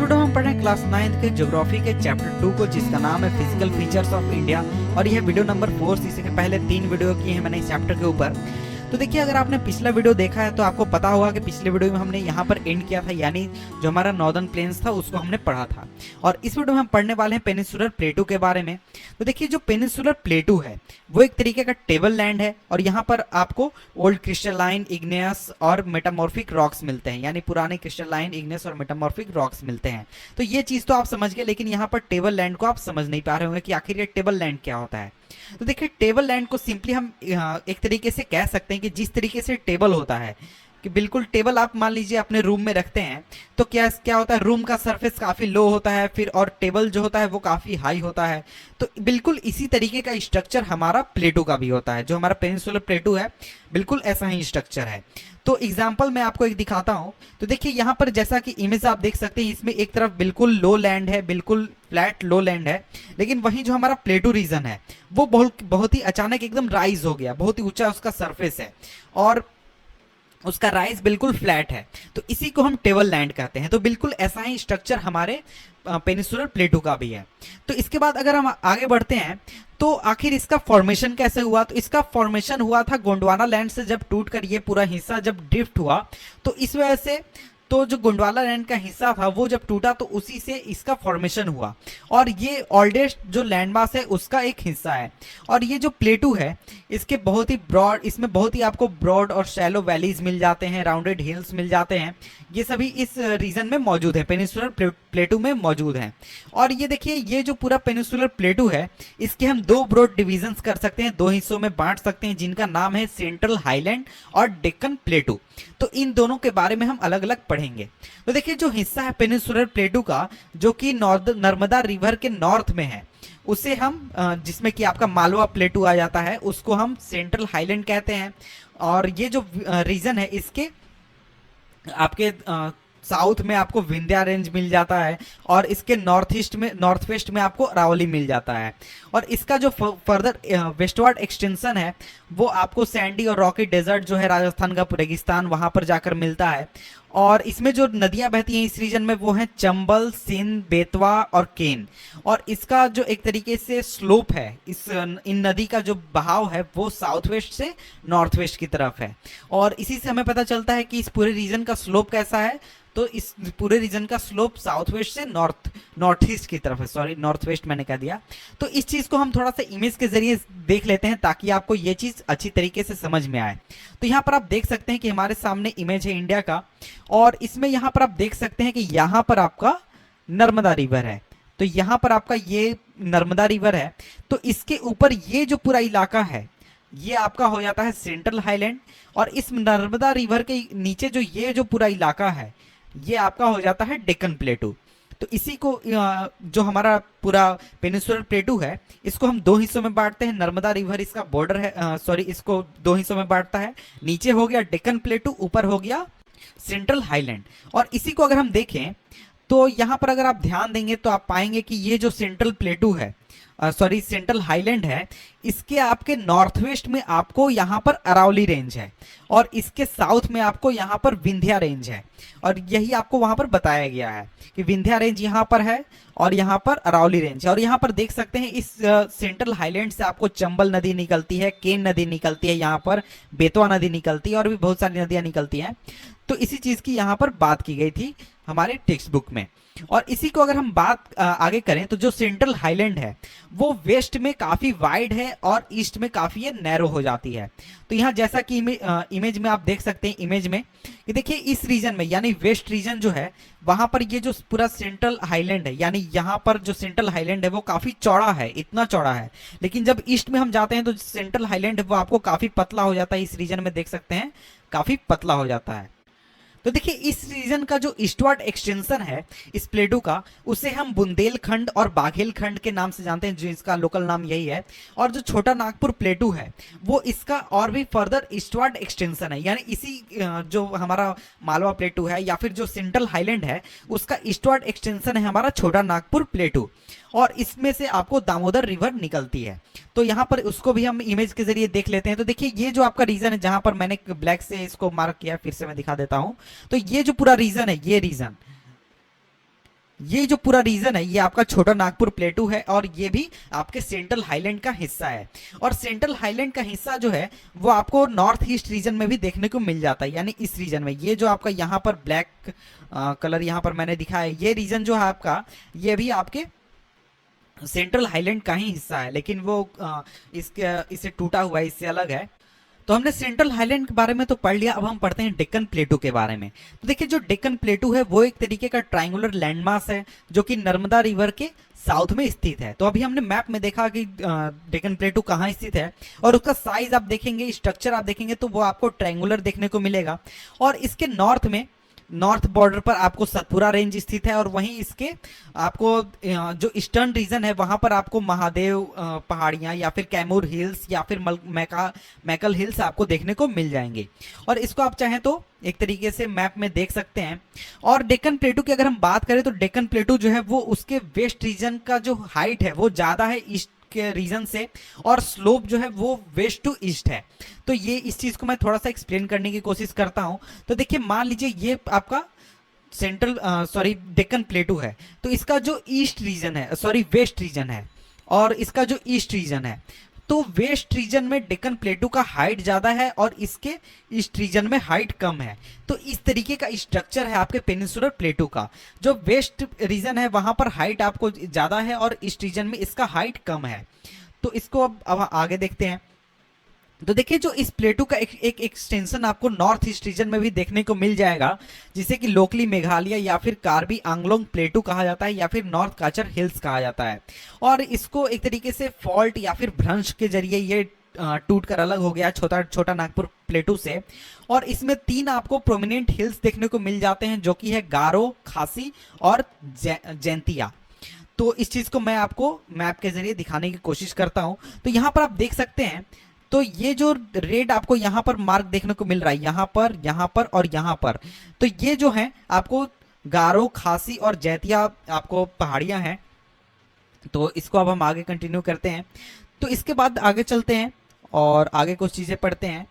Video में हम पढ़ रहे हैं क्लास 9 के ज्योग्राफी के चैप्टर 2 को, जिसका नाम है फिजिकल फीचर्स ऑफ इंडिया। और यह वीडियो नंबर 4। इसी के पहले 3 वीडियो किए हैं मैंने इस चैप्टर के ऊपर। तो देखिए, अगर आपने पिछला वीडियो देखा है तो आपको पता होगा कि पिछले वीडियो में हमने यहाँ पर एंड किया था, यानी जो हमारा नॉर्दर्न प्लेन्स था उसको हमने पढ़ा था। और इस वीडियो में हम पढ़ने वाले हैं पेनिनसुलर प्लेटू के बारे में। तो देखिए, जो पेनिनसुलर प्लेटू है वो एक तरीके का टेबल लैंड है, और यहाँ पर आपको ओल्ड क्रिस्टलाइन, इग्नियस और मेटामॉर्फिक रॉक्स मिलते हैं, यानी पुराने क्रिस्टलाइन, इग्नियस और मेटामॉर्फिक रॉक्स मिलते हैं। तो ये चीज़ तो आप समझ गए, लेकिन यहाँ पर टेबल लैंड को आप समझ नहीं पा रहे होंगे कि आखिर ये टेबल लैंड क्या होता है। तो देखिए, टेबल लैंड को सिंपली हम एक तरीके से कह सकते हैं कि जिस तरीके से टेबल होता है, कि बिल्कुल टेबल आप मान लीजिए अपने रूम में रखते हैं, तो क्या होता है, रूम का सरफेस काफ़ी लो होता है, फिर और टेबल जो होता है वो काफ़ी हाई होता है। तो बिल्कुल इसी तरीके का स्ट्रक्चर हमारा प्लेटू का भी होता है। जो हमारा पेनिनसुलर प्लेटू है बिल्कुल ऐसा ही स्ट्रक्चर है। तो एग्जाम्पल मैं आपको एक दिखाता हूँ। तो देखिए, यहाँ पर जैसा कि इमेज आप देख सकते हैं, इसमें एक तरफ बिल्कुल लो लैंड है, बिल्कुल फ्लैट लो लैंड है, लेकिन वहीं जो हमारा प्लेटू रीजन है वो बहुत ही अचानक एकदम राइज हो गया, बहुत ही ऊंचा उसका सरफेस है और उसका राइज बिल्कुल फ्लैट है। तो इसी को हम टेबल लैंड कहते हैं। तो बिल्कुल ऐसा ही स्ट्रक्चर हमारे पेनिनसुलर प्लेटू का भी है। तो इसके बाद अगर हम आगे बढ़ते हैं, तो आखिर इसका फॉर्मेशन कैसे हुआ। तो इसका फॉर्मेशन हुआ था गोंडवाना लैंड से, जब टूट कर ये पूरा हिस्सा जब ड्रिफ्ट हुआ, तो इस वजह से तो जो गोंडवाना लैंड का हिस्सा था वो जब टूटा तो उसी से इसका फॉर्मेशन हुआ। और ये ओल्डेस्ट जो लैंड मास है उसका एक हिस्सा है। और ये जो प्लेटू है इसके बहुत ही ब्रॉड, इसमें बहुत ही आपको ब्रॉड और शैलो वैलीज मिल जाते हैं, राउंडेड हिल्स मिल जाते हैं। ये सभी इस रीजन में मौजूद है, पेनिनसुलर प्लेटू में मौजूद हैं। और ये देखिए, ये जो पूरा पेनिनसुलर प्लेटू है इसके हम 2 ब्रॉड डिविजन्स कर सकते हैं, 2 हिस्सों में बांट सकते हैं, जिनका नाम है सेंट्रल हाईलैंड और डेक्कन प्लेटू। तो इन दोनों के बारे में हम अलग अलग पढ़ेंगे। तो देखिए, जो हिस्सा है पेनिनसुलर प्लेटू का जो कि नर्मदा रिवर के नॉर्थ में है, उसे हम जिसमें कि आपका मालवा प्लेटू आ जाता है, उसको हम सेंट्रल हाईलैंड कहते हैं। और ये जो रीजन है इसके आपके साउथ में आपको विंध्या रेंज मिल जाता है, और इसके नॉर्थ वेस्ट में आपको अरावली मिल जाता है। और इसका जो फर्दर वेस्टवर्ड एक्सटेंशन है वो आपको सैंडी और रॉकी डेजर्ट जो है राजस्थान का रेगिस्तान, वहां पर जाकर मिलता है। और इसमें जो नदियां बहती हैं इस रीजन में वो हैं चंबल, सिंध, बेतवा और केन। और इसका जो एक तरीके से स्लोप है, इन नदी का जो बहाव है वो साउथ वेस्ट से नॉर्थ वेस्ट की तरफ है। और इसी से हमें पता चलता है कि इस पूरे रीजन का स्लोप कैसा है। तो इस पूरे रीजन का स्लोप साउथ वेस्ट से नॉर्थ ईस्ट की तरफ है, सॉरी नॉर्थ वेस्ट मैंने कह दिया। तो इस चीज को हम थोड़ा सा इमेज के जरिए देख लेते हैं ताकि आपको ये चीज अच्छी तरीके से समझ में आए। तो यहाँ पर आप देख सकते हैं कि हमारे सामने इमेज है इंडिया का, और इसमें यहाँ पर आप देख सकते हैं कि यहाँ पर आपका नर्मदा रिवर है। तो यहाँ पर आपका ये नर्मदा रिवर है, तो इसके ऊपर ये जो पूरा इलाका है ये आपका हो जाता है सेंट्रल हाईलैंड। और इस नर्मदा रिवर के नीचे जो ये जो पूरा इलाका है ये आपका हो जाता है डेक्कन प्लेटू। तो इसी को जो हमारा पूरा पेनिनसुलर प्लेटू है इसको हम 2 हिस्सों में बांटते हैं। नर्मदा रिवर इसका बॉर्डर है, सॉरी इसको 2 हिस्सों में बांटता है। नीचे हो गया डेक्कन प्लेटू, ऊपर हो गया सेंट्रल हाईलैंड। और इसी को अगर हम देखें तो यहाँ पर अगर आप ध्यान देंगे तो आप पाएंगे कि ये जो सेंट्रल प्लेटू है, सॉरी सेंट्रल हाईलैंड है, इसके आपके नॉर्थ वेस्ट में आपको यहाँ पर अरावली रेंज है, और इसके साउथ में आपको यहाँ पर विंध्या रेंज है। और यही आपको वहां पर बताया गया है कि विंध्या रेंज यहाँ पर है और यहाँ पर अरावली रेंज है। और यहाँ पर देख सकते हैं इस सेंट्रल हाईलैंड से आपको चंबल नदी निकलती है, केन नदी निकलती है, यहाँ पर बेतवा नदी निकलती है, और भी बहुत सारी नदियां निकलती हैं। तो इसी चीज की यहाँ पर बात की गई थी हमारे टेक्स्ट बुक में। और इसी को अगर हम बात आगे करें तो जो सेंट्रल हाईलैंड है वो वेस्ट में काफी वाइड है और ईस्ट में काफी ये नैरो हो जाती है। तो यहाँ जैसा कि इमेज में आप देख सकते हैं, इमेज में कि देखिए इस रीजन में यानी वेस्ट रीजन जो है वहां पर ये जो पूरा सेंट्रल हाईलैंड है, यानी यहाँ पर जो सेंट्रल हाईलैंड है वो काफी चौड़ा है, इतना चौड़ा है। लेकिन जब ईस्ट में हम जाते हैं तो सेंट्रल हाईलैंड है वो आपको काफी पतला हो जाता है। इस रीजन में देख सकते हैं काफी पतला हो जाता है। तो देखिए, इस रीजन का जो ईस्टवर्ड एक्सटेंशन है इस प्लेटू का, उसे हम बुंदेलखंड और बाघेलखंड के नाम से जानते हैं, जो इसका लोकल नाम यही है। और जो छोटा नागपुर प्लेटू है वो इसका और भी फर्दर ईस्टवर्ड एक्सटेंशन है, यानी इसी जो हमारा मालवा प्लेटू है या फिर जो सेंट्रल हाईलैंड है उसका ईस्टवर्ड एक्सटेंशन है हमारा छोटा नागपुर प्लेटू। और इसमें से आपको दामोदर रिवर निकलती है। तो यहाँ पर उसको भी हम इमेज के जरिए देख लेते हैं। तो देखिए, ये जो आपका रीजन है जहां पर मैंने ब्लैक से इसको मार्क किया, फिर से मैं दिखा देता हूं। तो ये जो पूरा रीजन है, ये जो पूरा रीजन है ये आपका छोटा नागपुर प्लेटू है और ये भी आपके सेंट्रल हाईलैंड का हिस्सा है। और सेंट्रल हाईलैंड का हिस्सा जो है वो आपको नॉर्थ ईस्ट रीजन में भी देखने को मिल जाता है, यानी इस रीजन में ये जो आपका यहाँ पर ब्लैक कलर यहाँ पर मैंने दिखा है, ये रीजन जो है आपका ये भी आपके सेंट्रल हाईलैंड का ही हिस्सा है, लेकिन वो इससे टूटा हुआ है, इससे अलग है। तो हमने सेंट्रल हाईलैंड के बारे में तो पढ़ लिया, अब हम पढ़ते हैं डेक्कन प्लेटू के बारे में। तो देखिए जो डेक्कन प्लेटू है वो एक तरीके का ट्रायंगुलर लैंडमास है जो कि नर्मदा रिवर के साउथ में स्थित है। तो अभी हमने मैप में देखा कि डेक्कन प्लेटू कहाँ स्थित है और उसका साइज आप देखेंगे, स्ट्रक्चर आप देखेंगे तो वो आपको ट्रायंगुलर देखने को मिलेगा। और इसके नॉर्थ में, नॉर्थ बॉर्डर पर आपको सतपुरा रेंज स्थित है और वहीं इसके आपको जो ईस्टर्न रीजन है वहां पर आपको महादेव पहाड़ियां या फिर कैमूर हिल्स या फिर मैकल हिल्स आपको देखने को मिल जाएंगे। और इसको आप चाहें तो एक तरीके से मैप में देख सकते हैं। और डेक्कन प्लेटू की अगर हम बात करें तो डेक्कन प्लेटू जो है वो उसके वेस्ट रीजन का जो हाइट है वो ज्यादा है ईस्ट के रीजन से, और स्लोप जो है वो वेस्ट टू ईस्ट है। तो ये इस चीज को मैं थोड़ा सा एक्सप्लेन करने की कोशिश करता हूं। तो देखिए मान लीजिए ये आपका डेक्कन प्लेटू है, तो इसका जो ईस्ट रीजन है, वेस्ट रीजन है और इसका जो ईस्ट रीजन है, तो वेस्ट रीजन में डेक्कन प्लेटू का हाइट ज्यादा है और इसके ईस्ट रीजन में हाइट कम है। तो इस तरीके का स्ट्रक्चर है आपके पेनिनसुलर प्लेटू का। जो वेस्ट रीजन है वहां पर हाइट आपको ज्यादा है और ईस्ट रीजन में इसका हाइट कम है। तो इसको अब आगे देखते हैं। तो देखिए जो इस प्लेटू का एक एक्सटेंशन आपको नॉर्थ ईस्ट रीजन में भी देखने को मिल जाएगा, जिसे कि लोकली मेघालय या फिर कार्बी आंगलोंग प्लेटू कहा जाता है या फिर नॉर्थ काचर हिल्स कहा जाता है। और इसको एक तरीके से फॉल्ट या फिर भ्रंश के जरिए ये टूट कर अलग हो गया छोटा नागपुर प्लेटू से। और इसमें 3 आपको प्रोमिनेंट हिल्स देखने को मिल जाते हैं जो कि है गारो, खासी और जैंतिया। तो इस चीज को मैं आपको मैप के जरिए दिखाने की कोशिश करता हूं। तो यहाँ पर आप देख सकते हैं, तो ये जो रेड आपको यहाँ पर मार्क देखने को मिल रहा है, यहाँ पर और यहाँ पर, तो ये जो है आपको गारो, खासी और जैतिया आपको पहाड़ियां हैं। तो इसको अब हम आगे कंटिन्यू करते हैं। तो इसके बाद आगे चलते हैं और आगे कुछ चीजें पढ़ते हैं।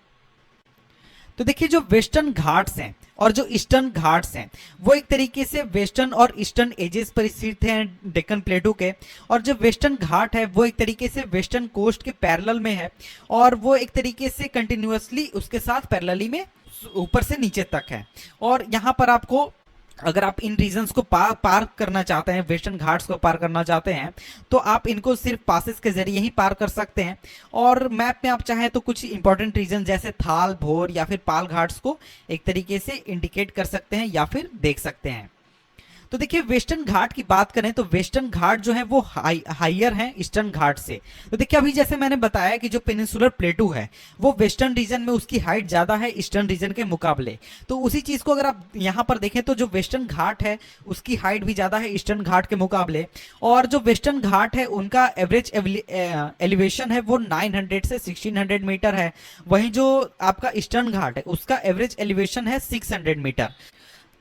तो देखिए जो वेस्टर्न घाट्स हैं और जो ईस्टर्न घाट्स हैं वो एक तरीके से वेस्टर्न और ईस्टर्न एजेस पर स्थित हैं डेक्कन प्लेटू के। और जो वेस्टर्न घाट है वो एक तरीके से वेस्टर्न कोस्ट के पैरेलल में है और वो एक तरीके से कंटिन्यूअसली उसके साथ पैरेलली में ऊपर से नीचे तक है। और यहाँ पर आपको अगर आप इन रीजन्स को पार करना चाहते हैं, वेस्टर्न घाट्स को पार करना चाहते हैं, तो आप इनको सिर्फ पासेस के जरिए ही पार कर सकते हैं। और मैप में आप चाहें तो कुछ इंपॉर्टेंट रीजन जैसे थाल, भोर या फिर पाल घाट्स को एक तरीके से इंडिकेट कर सकते हैं या फिर देख सकते हैं। तो देखिए वेस्टर्न घाट की बात करें तो वेस्टर्न घाट जो है वो हाइयर है ईस्टर्न घाट से। तो देखिए अभी जैसे मैंने बताया कि जो पेनिनसुलर प्लेटू है वो वेस्टर्न रीजन में उसकी हाइट ज्यादा है ईस्टर्न रीजन के मुकाबले। तो उसी चीज को अगर आप यहाँ पर देखें तो जो वेस्टर्न घाट है उसकी हाइट भी ज्यादा है ईस्टर्न घाट के मुकाबले। और जो वेस्टर्न घाट है उनका एवरेज एलिवेशन है वो 900 से 1600 मीटर है। वहीं जो आपका ईस्टर्न घाट है उसका एवरेज एलिवेशन है 600 मीटर।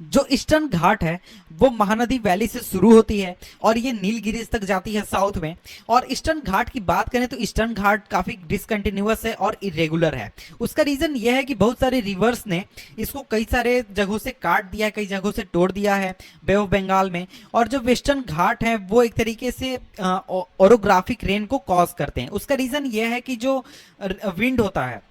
जो ईस्टर्न घाट है वो महानदी वैली से शुरू होती है और ये नीलगिरीज तक जाती है साउथ में। और ईस्टर्न घाट की बात करें तो ईस्टर्न घाट काफी डिसकंटिन्यूअस है और इरेगुलर है। उसका रीजन ये है कि बहुत सारे रिवर्स ने इसको कई सारे जगहों से काट दिया है, कई जगहों से तोड़ दिया है बे ऑफ बंगाल में। और जो वेस्टर्न घाट है वो एक तरीके से ओरोग्राफिक रेन को कॉज करते हैं। उसका रीजन ये है कि जो विंड होता है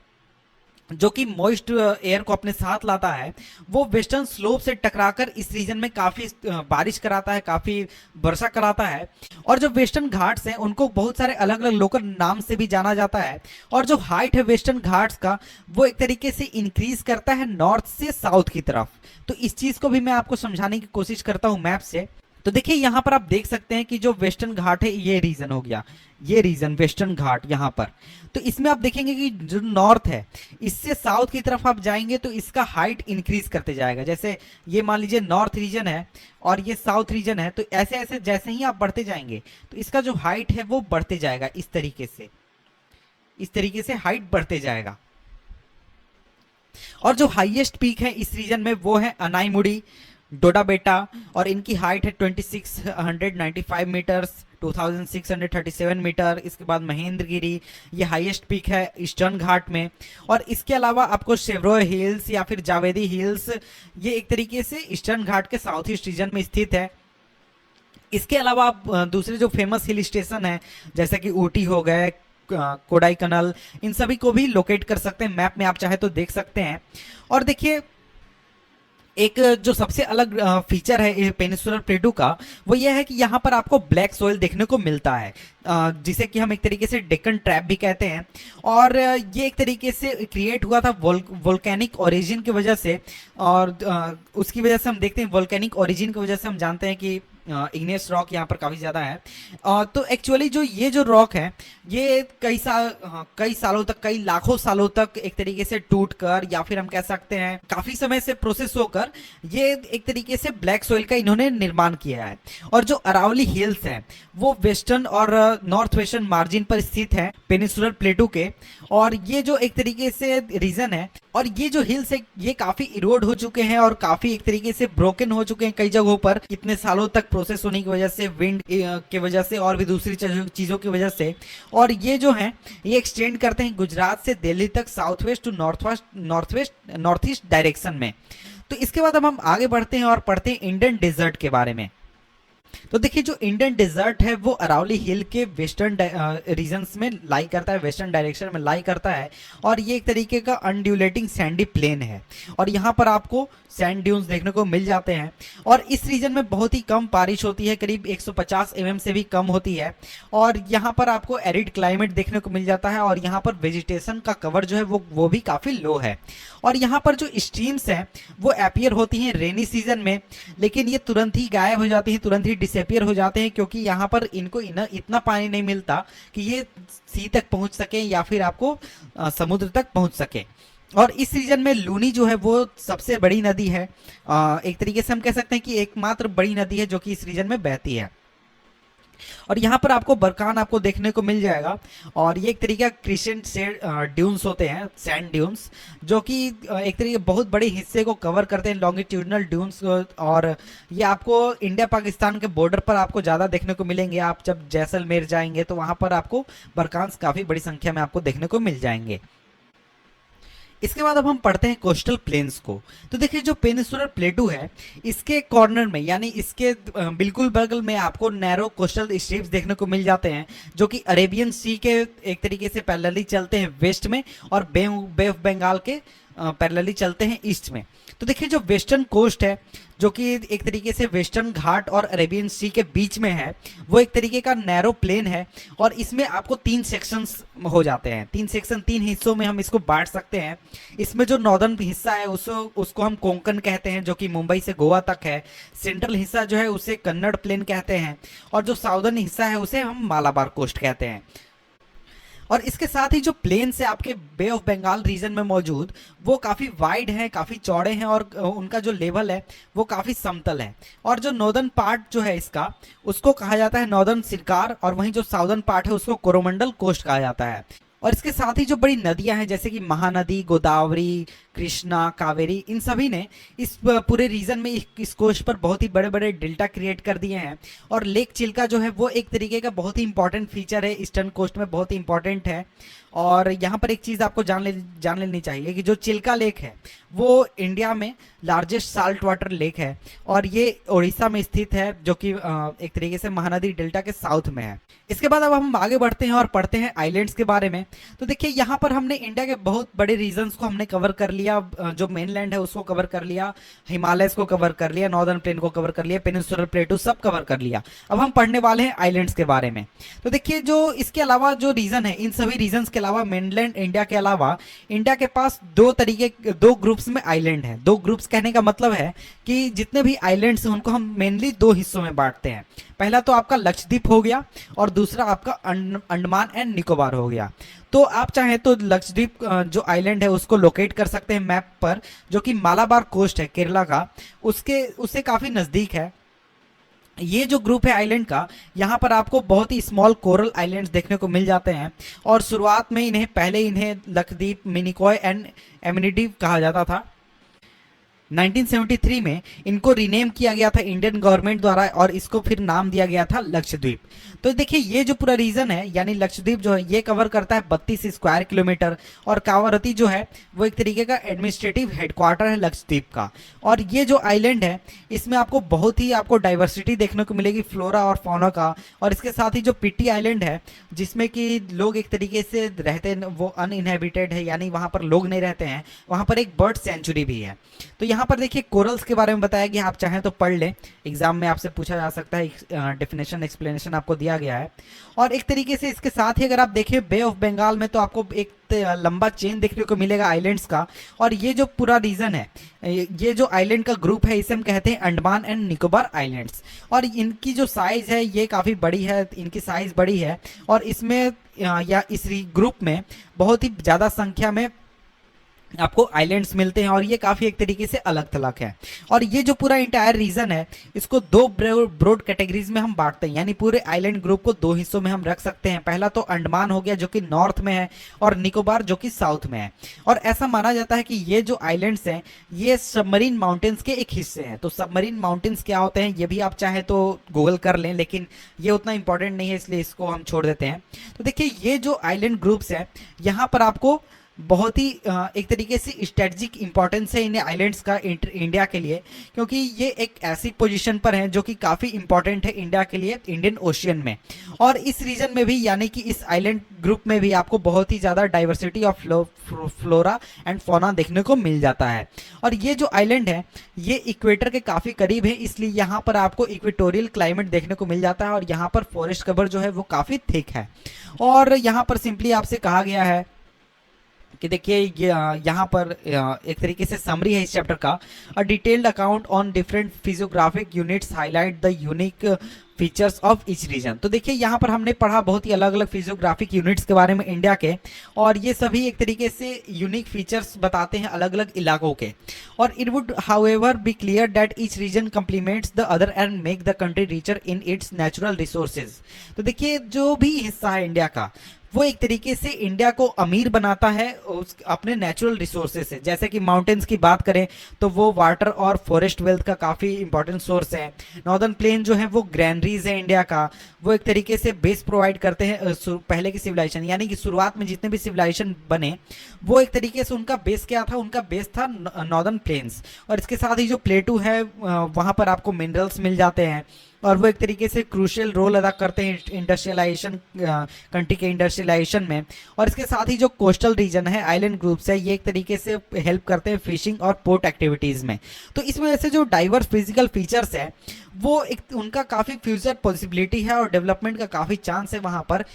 जो कि मॉइस्ट एयर को अपने साथ लाता है वो वेस्टर्न स्लोप से टकराकर इस रीजन में काफी बारिश कराता है, काफी वर्षा कराता है। और जो वेस्टर्न घाट्स हैं उनको बहुत सारे अलग अलग लोकल नाम से भी जाना जाता है। और जो हाइट है वेस्टर्न घाट्स का वो एक तरीके से इंक्रीज करता है नॉर्थ से साउथ की तरफ। तो इस चीज को भी मैं आपको समझाने की कोशिश करता हूं मैप से। तो देखिए यहाँ पर आप देख सकते हैं कि जो वेस्टर्न घाट है ये रीजन हो गया, ये रीजन वेस्टर्न घाट यहाँ पर। तो इसमें आप देखेंगे कि जो नॉर्थ है इससे साउथ की तरफ आप जाएंगे तो इसका हाइट इंक्रीज करते जाएगा। जैसे ये मान लीजिए नॉर्थ रीजन है और ये साउथ रीजन है, तो ऐसे ऐसे जैसे ही आप बढ़ते जाएंगे तो इसका जो हाइट है वो बढ़ते जाएगा। इस तरीके से हाइट बढ़ते जाएगा। और जो हाईएस्ट पीक है इस रीजन में वो है अनाईमुड़ी डोडा बेटा और इनकी हाइट है 2695 मीटर्स, 2637 मीटर। इसके बाद महेंद्रगिरी ये हाईएस्ट पीक है ईस्टर्न घाट में। और इसके अलावा आपको शेवरोय हिल्स या फिर जावेदी हिल्स ये एक तरीके से ईस्टर्न घाट के साउथ ईस्ट रीजन में स्थित है। इसके अलावा आप दूसरे जो फेमस हिल स्टेशन है जैसे कि ऊटी हो गए, कोडाई कनल, इन सभी को भी लोकेट कर सकते हैं। मैप में आप चाहे तो देख सकते हैं। और देखिए एक जो सबसे अलग फीचर है पेनिनसुलर प्लेटू का, वो ये है कि यहाँ पर आपको ब्लैक सोइल देखने को मिलता है, जिसे कि हम एक तरीके से डेक्कन ट्रैप भी कहते हैं। और ये एक तरीके से क्रिएट हुआ था वोल्केनिक ओरिजिन की वजह से। और उसकी वजह से हम देखते हैं वोल्केनिक ओरिजिन की वजह से हम जानते हैं कि इग्नियस रॉक यहाँ पर काफ़ी ज़्यादा है। तो एक्चुअली ये जो रॉक है ये कई सालों तक, कई लाखों सालों तक एक तरीके से टूट कर, या फिर हम कह सकते हैं काफ़ी समय से प्रोसेस होकर ये एक तरीके से ब्लैक सोइल का इन्होंने निर्माण किया है। और जो अरावली हिल्स हैं वो वेस्टर्न और नॉर्थ वेस्टर्न मार्जिन पर स्थित है पेनिनसुलर प्लेटू के। और ये जो एक तरीके से रीजन है, और ये जो हिल्स है ये काफ़ी इरोड हो चुके हैं और काफ़ी एक तरीके से ब्रोकन हो चुके हैं कई जगहों पर, इतने सालों तक प्रोसेस होने की वजह से, विंड की वजह से और भी दूसरी चीज़ों की वजह से। और ये जो है ये एक्सटेंड करते हैं गुजरात से दिल्ली तक, south west to north east direction में। तो इसके बाद अब हम आगे बढ़ते हैं और पढ़ते हैं इंडियन डेजर्ट के बारे में। तो देखिए जो इंडियन डेजर्ट है वो अरावली हिल के वेस्टर्न रीजन्स में लाई करता है, वेस्टर्न डायरेक्शन में लाई करता है। और ये एक तरीके का अनड्यूलेटिंग सैंडी प्लेन है और यहाँ पर आपको सैंड ड्यून्स देखने को मिल जाते हैं। और इस रीजन में बहुत ही कम बारिश होती है, करीब 150 mm से भी कम होती है। और यहाँ पर आपको एरिड क्लाइमेट देखने को मिल जाता है और यहाँ पर वेजिटेशन का कवर जो है वो भी काफ़ी लो है। और यहाँ पर जो स्ट्रीम्स हैं वो अपीयर होती हैं रेनी सीजन में, लेकिन ये तुरंत ही गायब हो जाती हैं, तुरंत ही डिसअपीयर हो जाते हैं, क्योंकि यहाँ पर इनको इतना पानी नहीं मिलता कि ये सी तक पहुँच सके या फिर आपको समुद्र तक पहुँच सके। और इस रीजन में लूनी जो है वो सबसे बड़ी नदी है, एक तरीके से हम कह सकते हैं कि एकमात्र बड़ी नदी है जो कि इस रीजन में बहती है। और यहाँ पर आपको बरकान आपको देखने को मिल जाएगा। और ये एक तरीके का क्रिसेंट से ड्यून्स होते हैं, सैंड ड्यून्स, जो कि एक तरीके बहुत बड़े हिस्से को कवर करते हैं, लॉन्गिट्यूडनल ड्यून्स। और ये आपको इंडिया पाकिस्तान के बॉर्डर पर आपको ज़्यादा देखने को मिलेंगे। आप जब जैसलमेर जाएंगे तो वहाँ पर आपको बरकान्स काफ़ी बड़ी संख्या में आपको देखने को मिल जाएंगे। इसके बाद अब हम पढ़ते हैं कोस्टल प्लेन्स को। तो देखिए जो पेनिनसुलर प्लेटू है इसके कॉर्नर में, यानी इसके बिल्कुल बगल में आपको नैरो कोस्टल स्ट्रिप्स देखने को मिल जाते हैं, जो कि अरेबियन सी के एक तरीके से पैरेलली चलते हैं वेस्ट में और बे ऑफ बंगाल के पैरेलली चलते हैं ईस्ट में। तो देखिए जो वेस्टर्न कोस्ट है जो कि एक तरीके से वेस्टर्न घाट और अरेबियन सी के बीच में है, वो एक तरीके का नैरो प्लेन है। और इसमें आपको 3 सेक्शंस हो जाते हैं, 3 हिस्सों में हम इसको बांट सकते हैं। इसमें जो नॉर्दर्न हिस्सा है उसको हम कोंकण कहते हैं, जो कि मुंबई से गोवा तक है। सेंट्रल हिस्सा जो है उसे कन्नड़ प्लेन कहते हैं और जो साउदर्न हिस्सा है उसे हम मालाबार कोस्ट कहते हैं। और इसके साथ ही जो प्लेन्स है आपके बे ऑफ बंगाल रीजन में मौजूद, वो काफ़ी वाइड हैं, काफ़ी चौड़े हैं और उनका जो लेवल है वो काफ़ी समतल है। और जो नॉर्दर्न पार्ट जो है इसका, उसको कहा जाता है नॉर्दर्न सिरकार, और वहीं जो साउदर्न पार्ट है उसको कोरोमंडल कोस्ट कहा जाता है। और इसके साथ ही जो बड़ी नदियां हैं जैसे कि महानदी, गोदावरी, कृष्णा, कावेरी, इन सभी ने इस पूरे रीजन में इस कोस्ट पर बहुत ही बड़े बड़े डेल्टा क्रिएट कर दिए हैं। और लेक चिल्का जो है वो एक तरीके का बहुत ही इंपॉर्टेंट फीचर है, ईस्टर्न कोस्ट में बहुत ही इंपॉर्टेंट है। और यहाँ पर एक चीज़ आपको जान लेनी चाहिए कि जो चिल्का लेक है वो इंडिया में लार्जेस्ट साल्ट वाटर लेक है और ये उड़ीसा में स्थित है, जो कि एक तरीके से महानदी डेल्टा के साउथ में है। इसके बाद अब हम आगे बढ़ते हैं और पढ़ते हैं आइलैंड्स के बारे में। तो देखिए यहाँ पर हमने इंडिया के बहुत बड़े रीजन्स को हमने कवर कर लिया, जो मेनलैंड है उसको कवर कर लिया, हिमालयस को कवर कर लिया, नॉर्दर्न प्लेन को कवर कर लिया, पेनिनसुलर प्लेटू सब कवर कर लिया। अब हम पढ़ने वाले हैं आइलैंड्स के बारे में। तो देखिए जो इसके अलावा जो रीजन है, इन सभी रीजन्स के अलावा, मेनलैंड इंडिया के अलावा, इंडिया के पास दो ग्रुप्स में आइलैंड है। 2 ग्रुप्स कहने का मतलब है कि जितने भी आइलैंड्स हैं उनको हम मेनली 2 हिस्सों में बांटते हैं। पहला तो आपका लक्षद्वीप हो गया और दूसरा आपका अंडमान एंड निकोबार हो गया। तो आप चाहें तो लक्षद्वीप जो आइलैंड है उसको लोकेट कर सकते हैं मैप पर, जो कि मालाबार कोस्ट है केरला का, उससे काफ़ी नज़दीक है। ये जो ग्रुप है आइलैंड का, यहाँ पर आपको बहुत ही स्मॉल कोरल आइलैंड्स देखने को मिल जाते हैं। और शुरुआत में पहले इन्हें लक्षद्वीप, मिनिकॉय एंड एमिनिटी कहा जाता था। 1973 में इनको रीनेम किया गया था इंडियन गवर्नमेंट द्वारा और इसको फिर नाम दिया गया था लक्षद्वीप। तो देखिए ये जो पूरा रीजन है यानी लक्षद्वीप जो है ये कवर करता है 32 स्क्वायर किलोमीटर और कावारती जो है वो एक तरीके का एडमिनिस्ट्रेटिव हेडक्वार्टर है लक्षद्वीप का। और ये जो आइलैंड है इसमें आपको बहुत ही आपको डाइवर्सिटी देखने को मिलेगी फ्लोरा और फौना का। और इसके साथ ही जो पीटी आइलैंड है जिसमें कि लोग एक तरीके से रहते हैं वो अनइनहेबिटेड है यानी वहाँ पर लोग नहीं रहते हैं, वहाँ पर एक बर्ड सेंचुरी भी है। तो यहाँ पर देखिए कोरल्स के बारे में बताया गया, आप चाहें तो पढ़ लें, एग्जाम में आपसे पूछा जा सकता है, डेफिनेशन एक्सप्लेनेशन आपको दिया गया है। और एक तरीके से इसके साथ ही अगर आप देखें बे ऑफ बंगाल में तो आपको एक लंबा चेन देखने को मिलेगा आइलैंड्स का। और ये जो पूरा रीजन है ये जो आइलैंड का ग्रुप है इसे हम कहते हैं अंडमान एंड निकोबार आइलैंड्स। और इनकी जो साइज है ये काफ़ी बड़ी है, इनकी साइज बड़ी है और इसमें या इस ग्रुप में बहुत ही ज़्यादा संख्या में आपको आइलैंड्स मिलते हैं और ये काफ़ी एक तरीके से अलग थलग है। और ये जो पूरा इंटायर रीजन है इसको दो ब्रॉड कैटेगरीज में हम बांटते हैं यानी पूरे आइलैंड ग्रुप को दो हिस्सों में हम रख सकते हैं। पहला तो अंडमान हो गया जो कि नॉर्थ में है और निकोबार जो कि साउथ में है। और ऐसा माना जाता है कि ये जो आइलैंड्स हैं ये सबमरीन माउंटेन्स के एक हिस्से हैं। तो सबमरीन माउंटेन्स क्या होते हैं ये भी आप चाहे तो गूगल कर लें, लेकिन ये उतना इंपॉर्टेंट नहीं है इसलिए इसको हम छोड़ देते हैं। तो देखिए ये जो आइलैंड ग्रुप्स हैं यहाँ पर आपको बहुत ही एक तरीके से स्ट्रेटजिक इंपॉर्टेंस है इन आइलैंड्स का इंडिया के लिए, क्योंकि ये एक ऐसी पोजीशन पर हैं जो कि काफ़ी इंपॉर्टेंट है इंडिया के लिए इंडियन ओशियन में। और इस रीजन में भी यानी कि इस आइलैंड ग्रुप में भी आपको बहुत ही ज़्यादा diversity of flora and fauna देखने को मिल जाता है। और ये जो आइलैंड है ये इक्वेटर के काफ़ी करीब है इसलिए यहाँ पर आपको इक्वेटोरियल क्लाइमेट देखने को मिल जाता है और यहाँ पर फॉरेस्ट कवर जो है वो काफ़ी थिक है। और यहाँ पर सिंपली आपसे कहा गया है कि देखिए यहाँ पर एक तरीके से समरी है इस चैप्टर का, a detailed account on different physiographic units highlight the unique features of each reason. तो देखिए यहाँ पर हमने पढ़ा बहुत ही अलग अलग फिजियोग्राफिक यूनिट्स के बारे में इंडिया के और ये सभी एक तरीके से यूनिक फीचर्स बताते हैं अलग अलग इलाकों के। और it would however be clear that each region complements the other and make the country richer in its natural resources. तो देखिए जो भी हिस्सा है इंडिया का वो एक तरीके से इंडिया को अमीर बनाता है उस अपने नेचुरल रिसोर्सेज से। जैसे कि माउंटेन्स की बात करें तो वो वाटर और फॉरेस्ट वेल्थ का काफ़ी इंपॉर्टेंट सोर्स है। नॉर्दर्न प्लेन जो है वो ग्रैनरीज है इंडिया का, वो एक तरीके से बेस प्रोवाइड करते हैं पहले की सिविलाइजेशन यानी कि शुरुआत में जितने भी सिविलाइजेशन बने वो एक तरीके से उनका बेस क्या था, उनका बेस था नॉर्दर्न प्लेन्स। और इसके साथ ही जो प्लेटू है वहाँ पर आपको मिनरल्स मिल जाते हैं और वो एक तरीके से क्रूशियल रोल अदा करते हैं इंडस्ट्रियलाइजेशन कंट्री के इंडस्ट्रियलाइजेशन में। और इसके साथ ही जो कोस्टल रीजन है आइलैंड ग्रुप्स है ये एक तरीके से हेल्प करते हैं फिशिंग और पोर्ट एक्टिविटीज़ में। तो इस वजह से जो डाइवर्स फिजिकल फीचर्स है वो एक उनका काफ़ी फ्यूचर पॉसिबिलिटी है और डेवलपमेंट का काफ़ी चांस है वहाँ पर।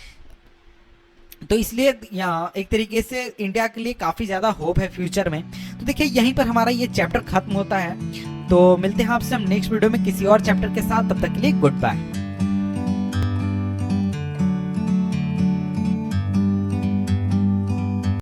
तो इसलिए यहाँ एक तरीके से इंडिया के लिए काफ़ी ज़्यादा होप है फ्यूचर में। तो देखिए यहीं पर हमारा ये चैप्टर खत्म होता है। तो मिलते हैं आपसे हम नेक्स्ट वीडियो में किसी और चैप्टर के साथ, तब तक के लिए गुड बाय।